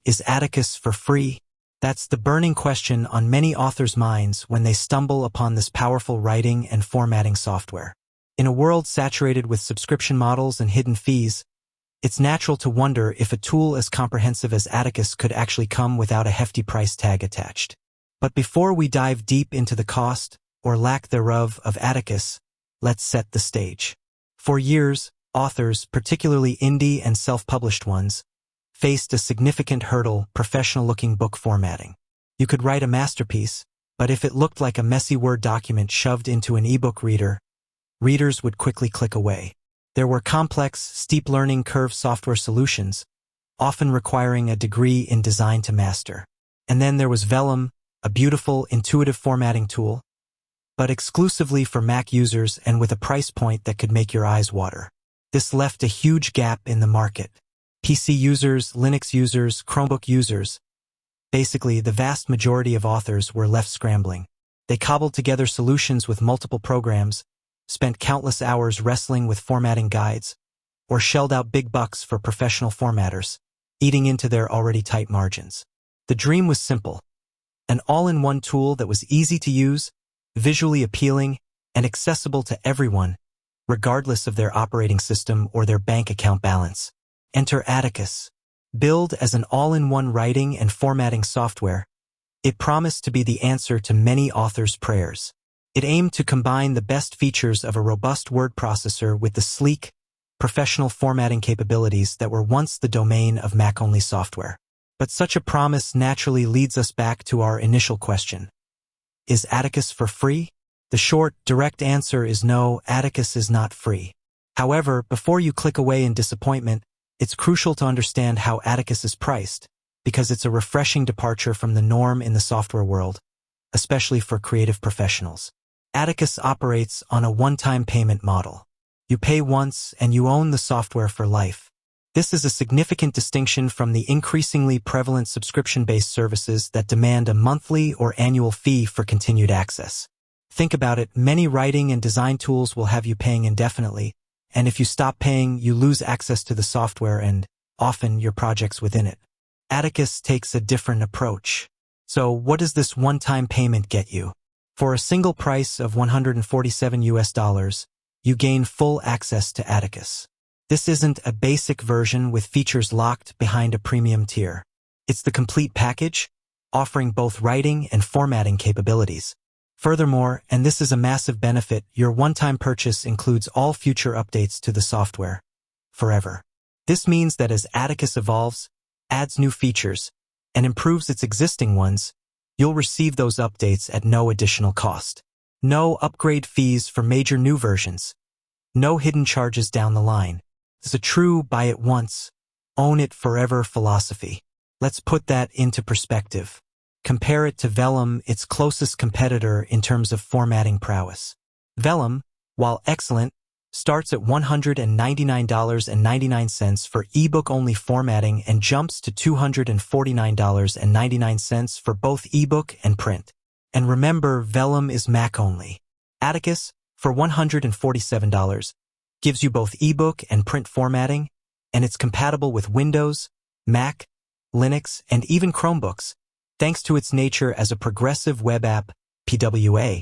Is Atticus for free? That's the burning question on many authors' minds when they stumble upon this powerful writing and formatting software. In a world saturated with subscription models and hidden fees, it's natural to wonder if a tool as comprehensive as Atticus could actually come without a hefty price tag attached. But before we dive deep into the cost, or lack thereof, of Atticus, let's set the stage. For years, authors, particularly indie and self-published ones, faced a significant hurdle: professional-looking book formatting. You could write a masterpiece, but if it looked like a messy Word document shoved into an ebook reader, readers would quickly click away. There were complex, steep learning curve software solutions, often requiring a degree in design to master. And then there was Vellum, a beautiful, intuitive formatting tool, but exclusively for Mac users and with a price point that could make your eyes water. This left a huge gap in the market. PC users, Linux users, Chromebook users, basically the vast majority of authors were left scrambling. They cobbled together solutions with multiple programs, spent countless hours wrestling with formatting guides, or shelled out big bucks for professional formatters, eating into their already tight margins. The dream was simple: an all-in-one tool that was easy to use, visually appealing, and accessible to everyone, regardless of their operating system or their bank account balance. Enter Atticus. Billed as an all-in-one writing and formatting software, it promised to be the answer to many authors' prayers. It aimed to combine the best features of a robust word processor with the sleek, professional formatting capabilities that were once the domain of Mac-only software. But such a promise naturally leads us back to our initial question. Is Atticus for free? The short, direct answer is no, Atticus is not free. However, before you click away in disappointment, it's crucial to understand how Atticus is priced, because it's a refreshing departure from the norm in the software world, especially for creative professionals. Atticus operates on a one-time payment model. You pay once and you own the software for life. This is a significant distinction from the increasingly prevalent subscription-based services that demand a monthly or annual fee for continued access. Think about it: many writing and design tools will have you paying indefinitely, and if you stop paying, you lose access to the software and, often, your projects within it. Atticus takes a different approach. So what does this one-time payment get you? For a single price of $147, you gain full access to Atticus. This isn't a basic version with features locked behind a premium tier. It's the complete package, offering both writing and formatting capabilities. Furthermore, and this is a massive benefit, your one-time purchase includes all future updates to the software, forever. This means that as Atticus evolves, adds new features, and improves its existing ones, you'll receive those updates at no additional cost. No upgrade fees for major new versions. No hidden charges down the line. It's a true buy it once, own it forever philosophy. Let's put that into perspective. Compare it to Vellum, its closest competitor in terms of formatting prowess. Vellum, while excellent, starts at $199.99 for ebook-only formatting and jumps to $249.99 for both ebook and print. And remember, Vellum is Mac-only. Atticus, for $147, gives you both ebook and print formatting, and it's compatible with Windows, Mac, Linux, and even Chromebooks, thanks to its nature as a progressive web app, PWA,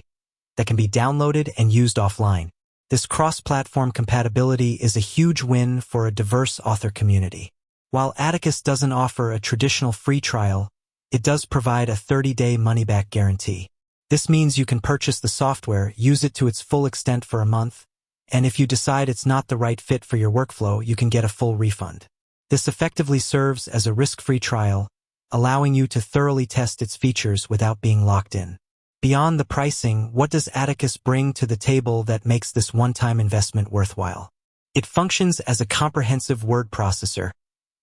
that can be downloaded and used offline. This cross-platform compatibility is a huge win for a diverse author community. While Atticus doesn't offer a traditional free trial, it does provide a 30-day money-back guarantee. This means you can purchase the software, use it to its full extent for a month, and if you decide it's not the right fit for your workflow, you can get a full refund. This effectively serves as a risk-free trial, allowing you to thoroughly test its features without being locked in. Beyond the pricing, what does Atticus bring to the table that makes this one-time investment worthwhile? It functions as a comprehensive word processor,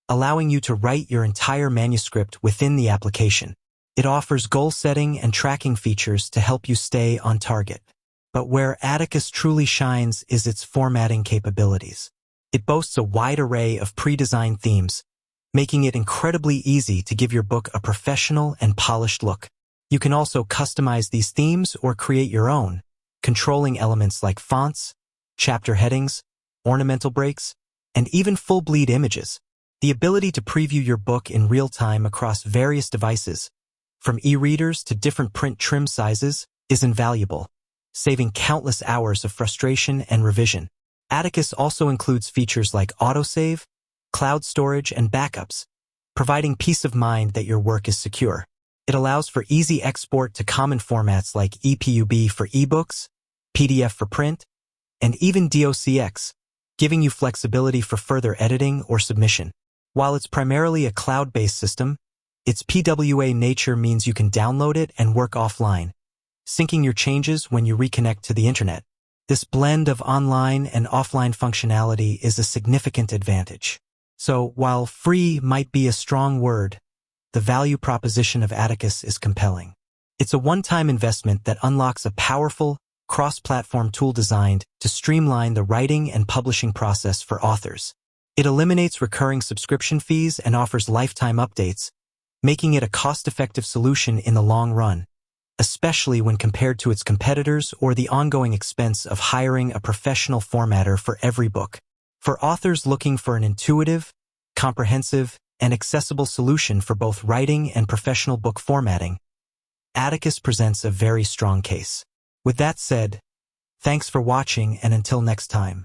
allowing you to write your entire manuscript within the application. It offers goal-setting and tracking features to help you stay on target. But where Atticus truly shines is its formatting capabilities. It boasts a wide array of pre-designed themes, making it incredibly easy to give your book a professional and polished look. You can also customize these themes or create your own, controlling elements like fonts, chapter headings, ornamental breaks, and even full bleed images. The ability to preview your book in real time across various devices, from e-readers to different print trim sizes, is invaluable, saving countless hours of frustration and revision. Atticus also includes features like autosave, cloud storage, and backups, providing peace of mind that your work is secure. It allows for easy export to common formats like EPUB for ebooks, PDF for print, and even DOCX, giving you flexibility for further editing or submission. While it's primarily a cloud-based system, its PWA nature means you can download it and work offline, syncing your changes when you reconnect to the internet. This blend of online and offline functionality is a significant advantage. So, while free might be a strong word, the value proposition of Atticus is compelling. It's a one-time investment that unlocks a powerful, cross-platform tool designed to streamline the writing and publishing process for authors. It eliminates recurring subscription fees and offers lifetime updates, making it a cost-effective solution in the long run, especially when compared to its competitors or the ongoing expense of hiring a professional formatter for every book. For authors looking for an intuitive, comprehensive, and accessible solution for both writing and professional book formatting, Atticus presents a very strong case. With that said, thanks for watching, and until next time.